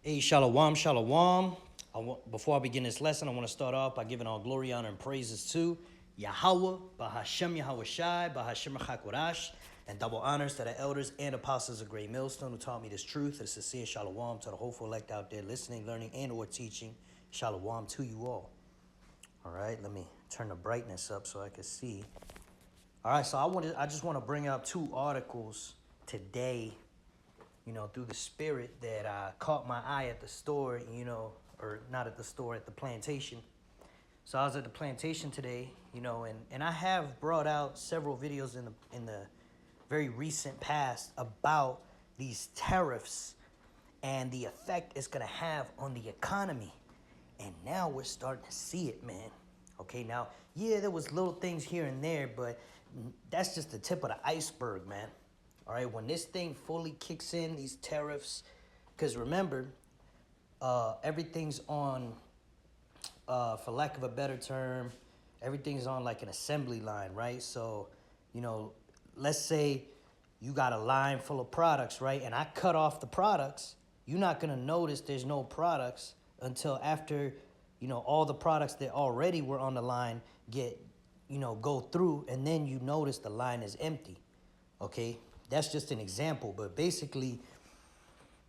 Hey, shalom, shalom. Before I begin this lesson, I want to start off by giving all glory, honor, and praises to Yahweh, Bahashem Yahweh Shai, Bahashem Hakodash, and double honors to the elders and apostles of Great Millstone who taught me this truth. A sincere shalom to the hopeful elect out there listening, learning, and or teaching. Shalom to you all. All right, let me turn the brightness up so I can see. All right, so I just want to bring up two articles today, through the spirit that caught my eye at the store, or not at the store, at the plantation. So I was at the plantation today, and I have brought out several videos in the very recent past about these tariffs and the effect it's gonna have on the economy. And now we're starting to see it, man. Okay, now, yeah, there was little things here and there, but that's just the tip of the iceberg, man. All right, when this thing fully kicks in, these tariffs, because remember, everything's on, for lack of a better term, everything's on like an assembly line, right? So, let's say you got a line full of products, right? And I cut off the products. You're not gonna notice there's no products until after, all the products that already were on the line get, go through, and then you notice the line is empty. Okay, that's just an example, but basically,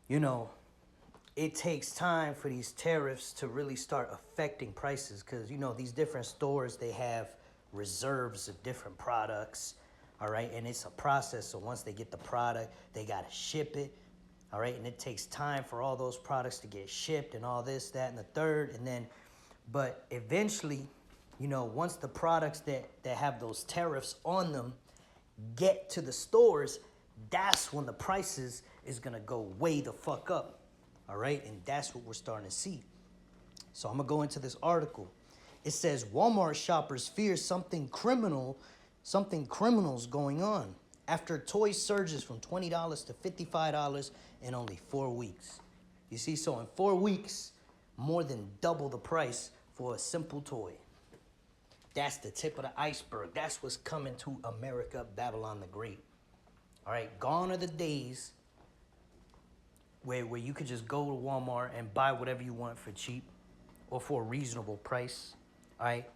it takes time for these tariffs to really start affecting prices because, these different stores, they have reserves of different products, all right? And it's a process. So once they get the product, they got to ship it, all right? And it takes time for all those products to get shipped and all this, that, and the third. And then, but eventually, once the products that have those tariffs on them get to the stores, that's when the prices is going to go way the fuck up. All right, and that's what we're starting to see. So I'm gonna go into this article. It says Walmart shoppers fear something criminal's going on after toy surges from $20 to $55 in only 4 weeks. You see, so in 4 weeks, more than double the price for a simple toy. That's the tip of the iceberg. That's what's coming to America, Babylon the Great. All right, gone are the days where you could just go to Walmart and buy whatever you want for cheap or for a reasonable price, all right?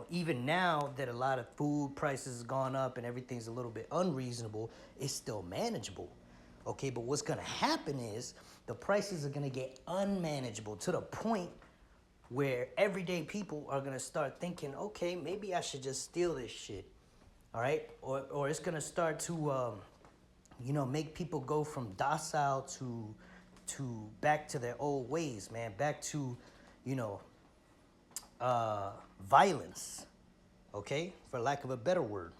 Even now that a lot of food prices has gone up and everything's a little bit unreasonable, it's still manageable, okay? But what's gonna happen is the prices are gonna get unmanageable to the point where everyday people are gonna start thinking, okay, maybe I should just steal this shit, all right? Or it's gonna start to, make people go from docile to back to their old ways, man. Back to, violence, okay? For lack of a better word.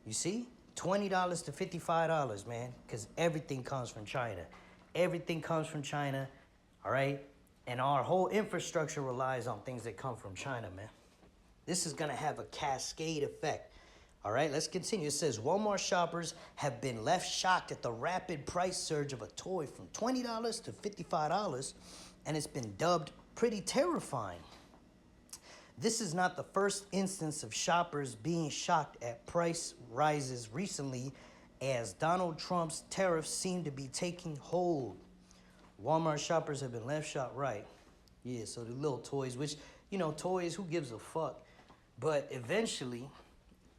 You see? $20 to $55, man, because everything comes from China. Everything comes from China, all right? And our whole infrastructure relies on things that come from China, man. This is gonna have a cascade effect. All right, let's continue. It says Walmart shoppers have been left shocked at the rapid price surge of a toy from $20 to $55, and it's been dubbed pretty terrifying. This is not the first instance of shoppers being shocked at price rises recently, as Donald Trump's tariffs seem to be taking hold. Walmart shoppers have been left shocked, right? Yeah, so the little toys, which, toys, who gives a fuck? But eventually,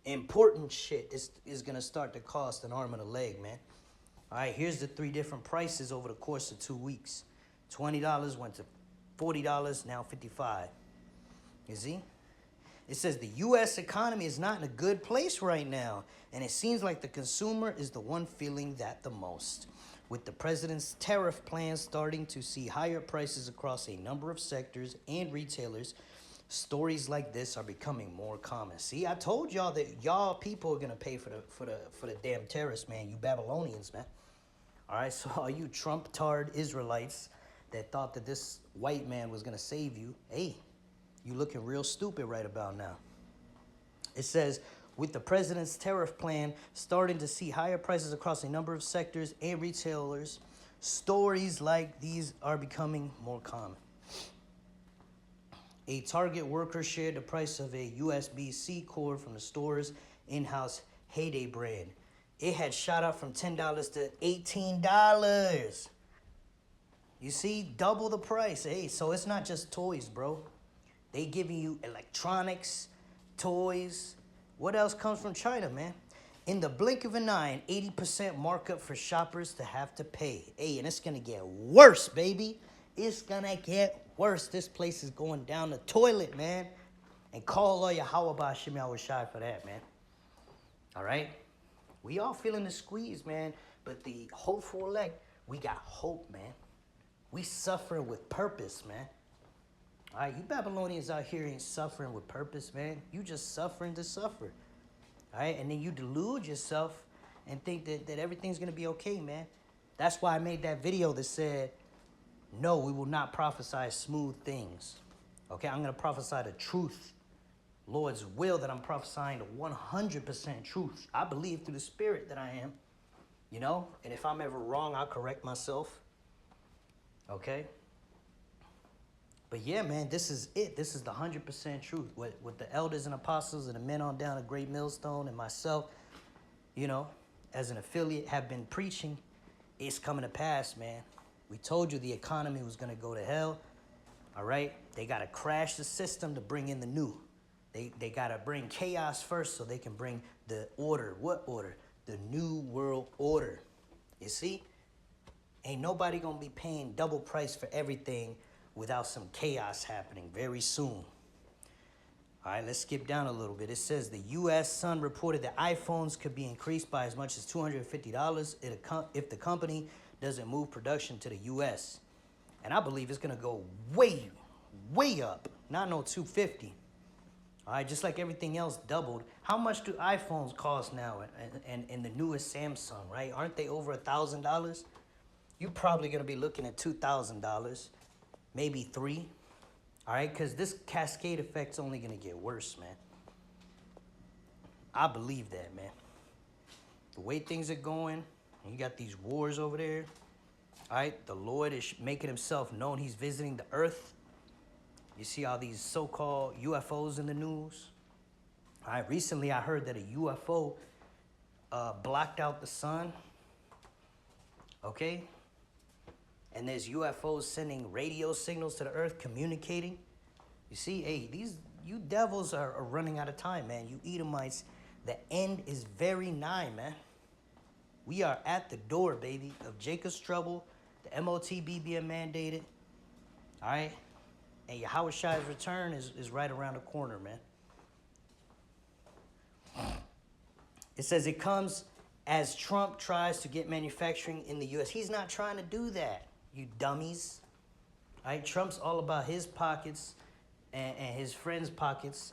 important shit is gonna start to cost an arm and a leg, man. All right, here's the 3 different prices over the course of 2 weeks. $20 went to $40, now $55. You see? It says the U.S. economy is not in a good place right now, and it seems like the consumer is the one feeling that the most. With the president's tariff plans starting to see higher prices across a number of sectors and retailers, stories like this are becoming more common. See, I told y'all that y'all people are gonna pay for the damn terrorists, man. You Babylonians, man. All right, so all you Trump-tard Israelites that thought that this white man was gonna save you, hey, you looking real stupid right about now. It says, with the president's tariff plan starting to see higher prices across a number of sectors and retailers, stories like these are becoming more common. A Target worker shared the price of a USB-C cord from the store's in-house Heyday brand. It had shot up from $10 to $18. You see, double the price. Hey, so it's not just toys, bro. They giving you electronics, toys. What else comes from China, man? In the blink of an eye, 80% markup for shoppers to have to pay. Hey, and it's gonna get worse, baby. It's gonna get worse. This place is going down the toilet, man. And call all your Hawabah Shimmy Awashai for that, man. All right? We all feeling the squeeze, man. But the hopeful elect, we got hope, man. We suffering with purpose, man. All right, you Babylonians out here ain't suffering with purpose, man. You just suffering to suffer. All right, and then you delude yourself and think that everything's going to be okay, man. That's why I made that video that said, no, we will not prophesy smooth things. Okay, I'm going to prophesy the truth. Lord's will that I'm prophesying the 100% truth. I believe through the Spirit that I am, you know? And if I'm ever wrong, I'll correct myself. Okay? But yeah, man, this is it. This is the 100% truth. What the elders and apostles and the men on down at Great Millstone and myself, you know, as an affiliate have been preaching, it's coming to pass, man. We told you the economy was going to go to hell. All right? They got to crash the system to bring in the new. They got to bring chaos first so they can bring the order. What order? The new world order. You see? Ain't nobody going to be paying double price for everything without some chaos happening very soon. All right, let's skip down a little bit. It says the U.S. Sun reported that iPhones could be increased by as much as $250 if the company doesn't move production to the U.S. And I believe it's going to go way, way up. Not no $250. All right, just like everything else doubled. How much do iPhones cost now and the newest Samsung, right? Aren't they over $1,000? You're probably going to be looking at $2,000, maybe $3,000. All right, because this cascade effect's only going to get worse, man. I believe that, man. The way things are going, you got these wars over there. All right, the Lord is making himself known. He's visiting the earth. You see all these so-called UFOs in the news. All right, recently I heard that a UFO blocked out the sun. Okay? And there's UFOs sending radio signals to the earth, communicating. You see, hey, you devils are running out of time, man. You Edomites, the end is very nigh, man. We are at the door, baby, of Jacob's trouble. The MOTB being mandated. All right? And Yahweh's return is right around the corner, man. It says it comes as Trump tries to get manufacturing in the U.S. He's not trying to do that, you dummies. All right? Trump's all about his pockets and his friends' pockets.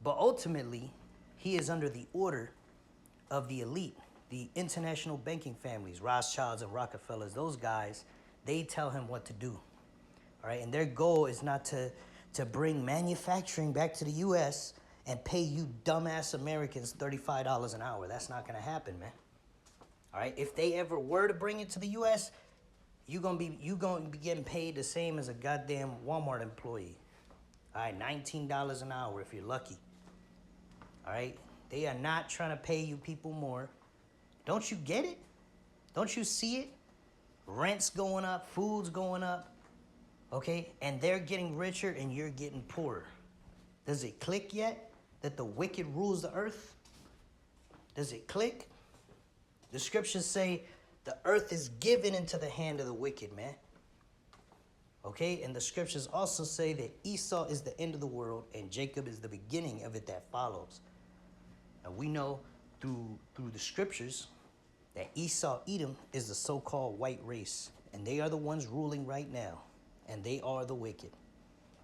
But ultimately, he is under the order of the elite, the international banking families, Rothschilds and Rockefellers. Those guys, they tell him what to do. All right, and their goal is not to bring manufacturing back to the U.S. and pay you dumbass Americans $35 an hour. That's not going to happen, man. All right, if they ever were to bring it to the U.S., you're gonna be getting paid the same as a goddamn Walmart employee. All right, $19 an hour if you're lucky. All right, they are not trying to pay you people more. Don't you get it? Don't you see it? Rent's going up, food's going up. Okay, and they're getting richer and you're getting poorer. Does it click yet that the wicked rules the earth? Does it click? The scriptures say the earth is given into the hand of the wicked, man. Okay, and the scriptures also say that Esau is the end of the world and Jacob is the beginning of it that follows. And we know through the scriptures that Esau, Edom, is the so-called white race. And they are the ones ruling right now. And they are the wicked.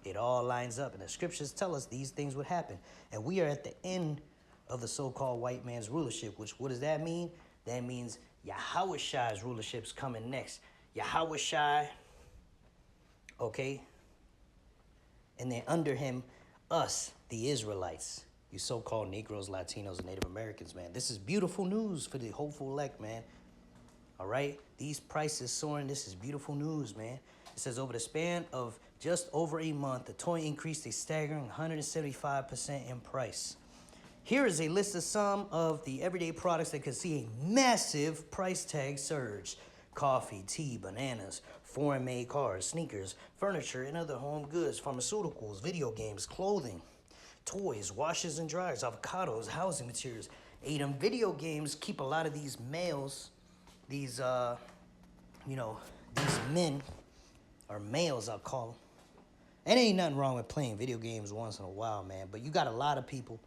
It all lines up. And the scriptures tell us these things would happen. And we are at the end of the so-called white man's rulership. Which, what does that mean? That means Yahweh's rulership is coming next. Yahweh, okay? And then under him, us, the Israelites. You so-called Negroes, Latinos, and Native Americans, man. This is beautiful news for the hopeful elect, man. All right? These prices soaring. This is beautiful news, man. It says over the span of just over a month, the toy increased a staggering 175% in price. Here is a list of some of the everyday products that could see a massive price tag surge. coffee, tea, bananas, foreign-made cars, sneakers, furniture, and other home goods, pharmaceuticals, video games, clothing, toys, washers and dryers, avocados, housing materials. Them video games keep a lot of these males, these, these men, or males I'll call them. And ain't nothing wrong with playing video games once in a while, man. But you got a lot of people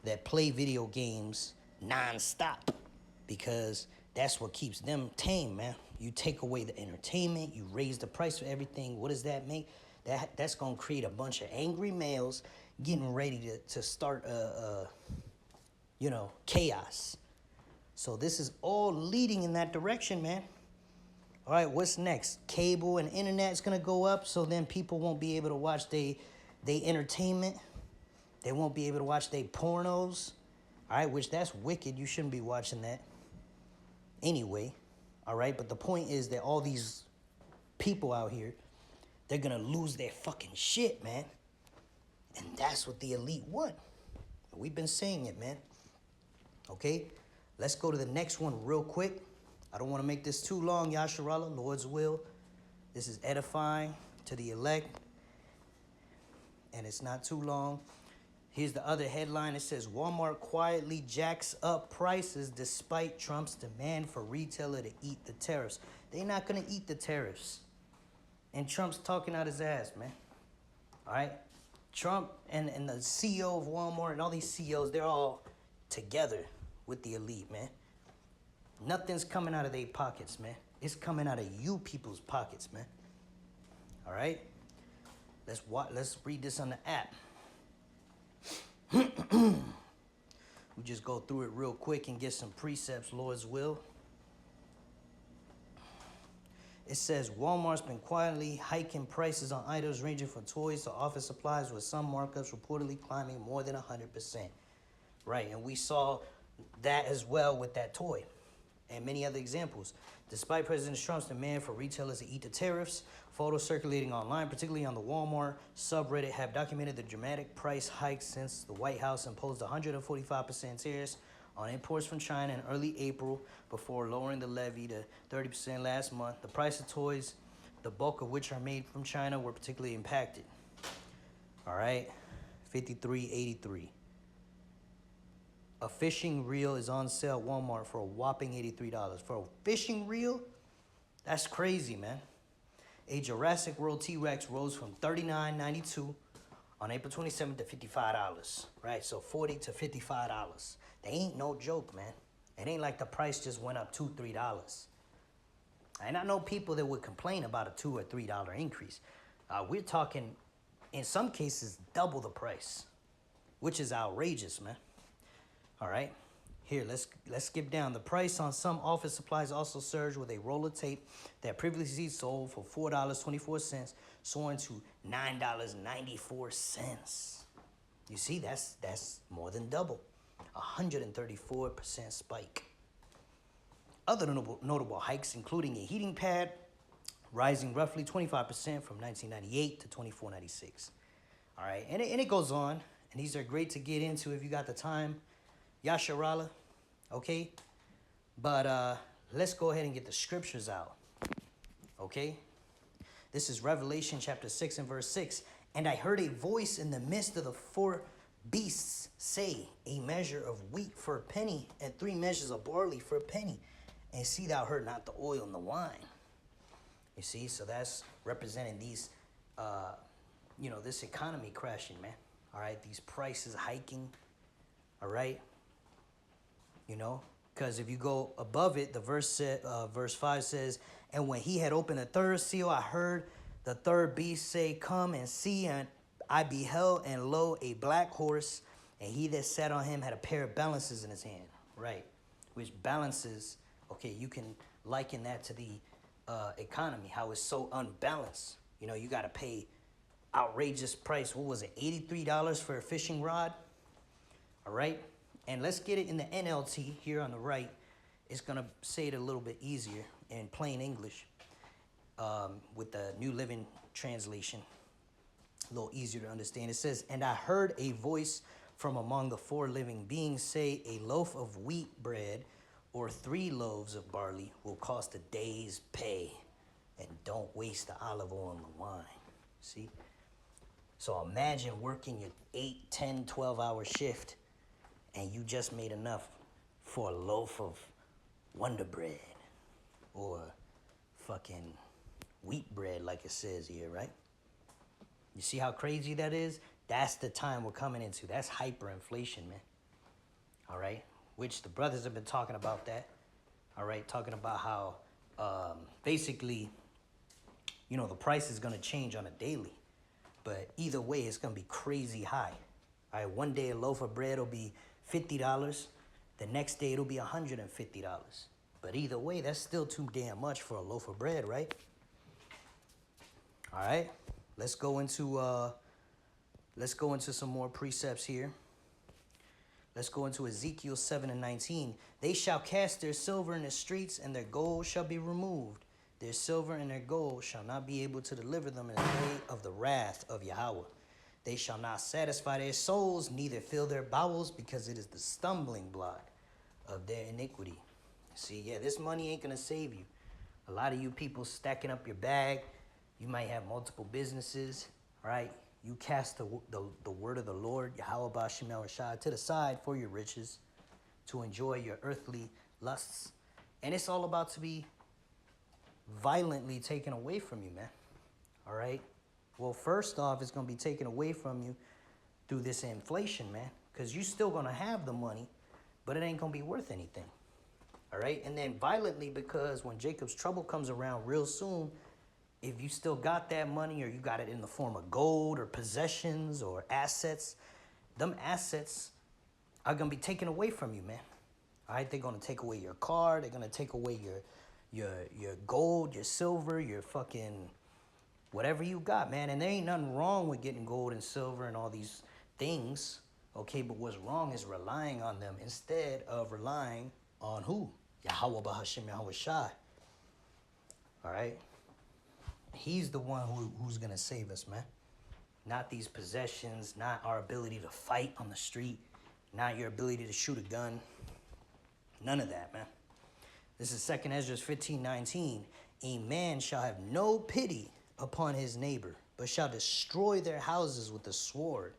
that play video games non-stop because that's what keeps them tame, man. You take away the entertainment, you raise the price for everything. What does that make? That's gonna create a bunch of angry males getting ready to start chaos. So this is all leading in that direction, man. All right, what's next? Cable and internet is gonna go up, so then people won't be able to watch they entertainment. They won't be able to watch their pornos. All right, which that's wicked. You shouldn't be watching that anyway. All right, but the point is that all these people out here, they're gonna lose their fucking shit, man. And that's what the elite want. We've been saying it, man. Okay, let's go to the next one real quick. I don't want to make this too long, Yasharallah, Lord's will. This is edifying to the elect, and it's not too long. Here's the other headline. It says, Walmart quietly jacks up prices despite Trump's demand for retailer to eat the tariffs. They're not going to eat the tariffs. And Trump's talking out his ass, man. All right? Trump and the CEO of Walmart and all these CEOs, they're all together with the elite, man. Nothing's coming out of their pockets, man. It's coming out of you people's pockets, man. All right? Let's read this on the app. We just go through it real quick and get some precepts, Lord's will. It says Walmart's been quietly hiking prices on items ranging from toys to office supplies, with some markups reportedly climbing more than 100%. Right, and we saw that as well with that toy and many other examples. Despite President Trump's demand for retailers to eat the tariffs, photos circulating online, particularly on the Walmart subreddit, have documented the dramatic price hikes since the White House imposed 145% tariffs on imports from China in early April before lowering the levy to 30% last month. The price of toys, the bulk of which are made from China, were particularly impacted. All right, $53.83. A fishing reel is on sale at Walmart for a whopping $83. For a fishing reel? That's crazy, man. A Jurassic World T-Rex rose from $39.92 on April 27th to $55, right? So $40 to $55. They ain't no joke, man. It ain't like the price just went up $2, $3. And I know people that would complain about a $2 or $3 increase. We're talking, in some cases, double the price, which is outrageous, man. All right, here, let's skip down. The price on some office supplies also surged, with a roll of tape that previously sold for $4.24 soaring to $9.94. You see, that's more than double, 134% spike. Other notable hikes, including a heating pad, rising roughly 25% from $19.98 to $24.96. All right, and it goes on, and these are great to get into if you got the time. Yasharallah, okay? But let's go ahead and get the scriptures out, okay? This is Revelation chapter 6 and verse 6. And I heard a voice in the midst of the four beasts say, a measure of wheat for a penny, and 3 measures of barley for a penny. And see, thou heard not the oil and the wine. You see, so that's representing these, this economy crashing, man. All right, these prices hiking, all right? You know, because if you go above it, the verse 5 says, and when he had opened the third seal, I heard the third beast say, come and see. And I beheld, and lo, a black horse, and he that sat on him had a pair of balances in his hand, right? Which balances, okay, you can liken that to the economy, how it's so unbalanced. You know, you got to pay outrageous price. What was it, $83 for a fishing rod? All right. And let's get it in the NLT here on the right. It's going to say it a little bit easier in plain English with the New Living Translation. A little easier to understand. It says, and I heard a voice from among the 4 living beings say, a loaf of wheat bread or 3 loaves of barley will cost a day's pay. And don't waste the olive oil and the wine. See? So imagine working your 8, 10, 12-hour shift and you just made enough for a loaf of Wonder Bread or fucking wheat bread like it says here, right? You see how crazy that is? That's the time we're coming into. That's hyperinflation, man. All right? Which the brothers have been talking about that. All right? Talking about how basically, you know, the price is going to change on a daily. But either way, it's going to be crazy high. All right? One day a loaf of bread will be $50. The next day it'll be $150. But either way, that's still too damn much for a loaf of bread, right? All right? Let's go into some more precepts here. Let's go into Ezekiel 7:19. They shall cast their silver in the streets, and their gold shall be removed. Their silver and their gold shall not be able to deliver them in the day of the wrath of Yahweh. They shall not satisfy their souls, neither fill their bowels, because it is the stumbling block of their iniquity. See, yeah, this money ain't going to save you. A lot of you people stacking up your bag. You might have multiple businesses, right? You cast the word of the Lord, Yahweh Ba'ashem Yahushua, to the side for your riches, to enjoy your earthly lusts. And it's all about to be violently taken away from you, man. All right? Well, first off, it's going to be taken away from you through this inflation, man, because you're still going to have the money, but it ain't going to be worth anything. All right? And then violently, because when Jacob's trouble comes around real soon, if you still got that money or you got it in the form of gold or possessions or assets, them assets are going to be taken away from you, man. All right? They're going to take away your car. They're going to take away your gold, your silver, your fucking whatever you got, man. And there ain't nothing wrong with getting gold and silver and all these things, okay? But what's wrong is relying on them instead of relying on who? Yahweh Ba'ashem Yahushua. All right? He's the one who's going to save us, man. Not these possessions, not our ability to fight on the street, not your ability to shoot a gun. None of that, man. This is 2 Ezra 15:19. A man shall have no pity upon his neighbor, but shall destroy their houses with the sword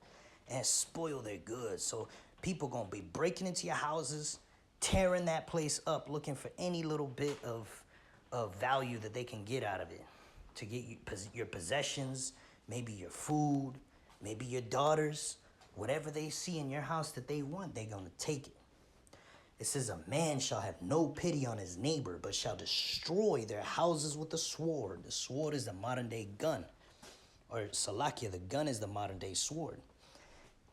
and spoil their goods. So people going to be breaking into your houses, tearing that place up, looking for any little bit of value that they can get out of it. To get your possessions, maybe your food, maybe your daughters, whatever they see in your house that they want, they're going to take it. It says, a man shall have no pity on his neighbor, but shall destroy their houses with the sword. The sword is the modern day gun. Or Salakia, the gun is the modern day sword.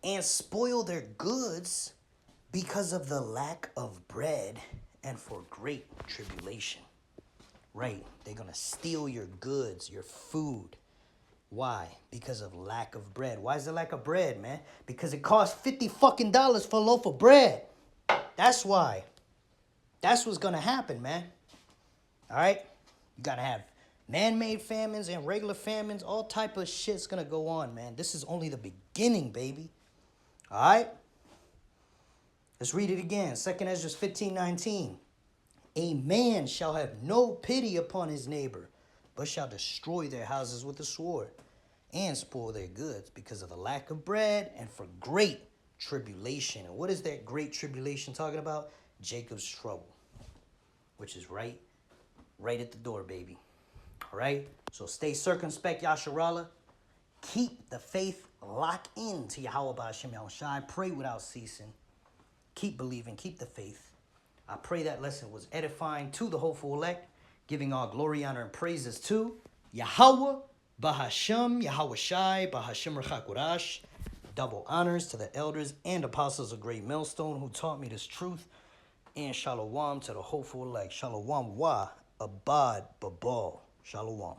And spoil their goods because of the lack of bread and for great tribulation. Right, they're going to steal your goods, your food. Why? Because of lack of bread. Why is there lack of bread, man? Because it costs $50 fucking for a loaf of bread. That's why. That's what's going to happen, man. All right? You got to have man-made famines and regular famines. All type of shit's going to go on, man. This is only the beginning, baby. All right? Let's read it again. 2 Ezra 15:19. A man shall have no pity upon his neighbor, but shall destroy their houses with the sword and spoil their goods because of the lack of bread and for great tribulation. And what is that great tribulation talking about? Jacob's trouble, which is right at the door, baby. All right? So stay circumspect, Yasharallah. Keep the faith, lock in to Yahweh Ba'ashem Yahushua. Pray without ceasing. Keep believing, keep the faith. I pray that lesson was edifying to the hopeful elect, giving all glory, honor, and praises to Yahweh, Bahashem, Yahushai, Bahashem Rechakurash. Double honors to the elders and apostles of Great Millstone who taught me this truth. And shalom to the hopeful elect. Shalom wa abad babal. Shalom.